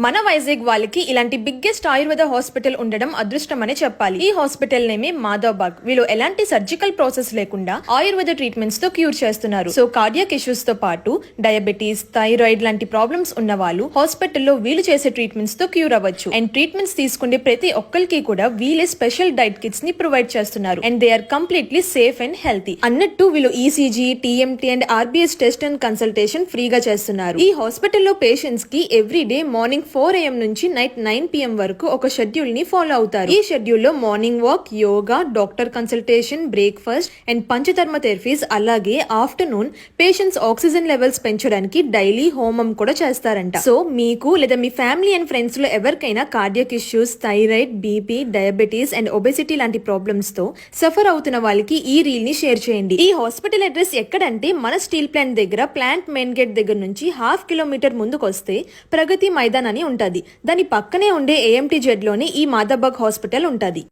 మన వైజాగ్ వాళ్ళకి ఇలాంటి బిగ్గెస్ట్ ఆయుర్వేద హాస్పిటల్ ఉండడం అదృష్టం అని చెప్పాలి. ఈ హాస్పిటల్ నేమే మాధవబాగ్. వీళ్ళు ఎలాంటి సర్జికల్ ప్రాసెస్ లేకుండా ఆయుర్వేద ట్రీట్మెంట్స్ తో క్యూర్ చేస్తున్నారు. సో కార్డియాక్ ఇష్యూస్ తో పాటు డయాబెటీస్, థైరాయిడ్ లాంటి ప్రాబ్లమ్స్ ఉన్న వాళ్ళు హాస్పిటల్లో వీళ్ళు చేసే ట్రీట్మెంట్స్ తో క్యూర్ అవ్వచ్చు. అండ్ ట్రీట్మెంట్స్ తీసుకునే ప్రతి ఒక్కరికి కూడా వీళ్ళే స్పెషల్ డైట్ కిట్స్ ని ప్రొవైడ్ చేస్తున్నారు. And they are completely safe and healthy. అన్నట్టు వీళ్ళు ECG, TMT and RBS test and consultation ఫ్రీగా చేస్తున్నారు. ఈ హాస్పిటల్లో పేషెంట్స్ కి ఎవ్రీ డే మార్నింగ్ 4 AM నుంచి నైట్ 9 PM వరకు ఒక షెడ్యూల్ ని ఫాలో అవుతారు. ఈ షెడ్యూల్ లో morning walk, yoga, doctor consultation, breakfast and panchakarma therapies, అలాగే ఆఫ్టర్నూన్ పేషెంట్స్ ఆక్సిజన్ లెవెల్స్ పెంచడానికి డైలీ హోమం కూడా చేస్తారంట. సో మీకు లేదా మీ ఫ్యామిలీ అండ్ ఫ్రెండ్స్ లో ఎవరికైనా cardiac issues, thyroid, BP, diabetes and obesity లాంటి ప్రాబ్లమ్స్ తో సఫర్ అవుతున్న వాళ్ళకి ఈ రీల్ ని షేర్ చేయండి. ఈ హాస్పిటల్ అడ్రస్ ఎక్కడంటే మన స్టీల్ ప్లాంట్ దగ్గర, ప్లాంట్ మెయిన్ గేట్ దగ్గర నుంచి 1/2 kilometer ముందుకు వస్తే ప్రగతి మైదాన్ అని ఉంటది. దాని పక్కనే ఉండే AMT జెడ్ లోని ఈ మాధవబాగ్ హాస్పిటల్ ఉంటది.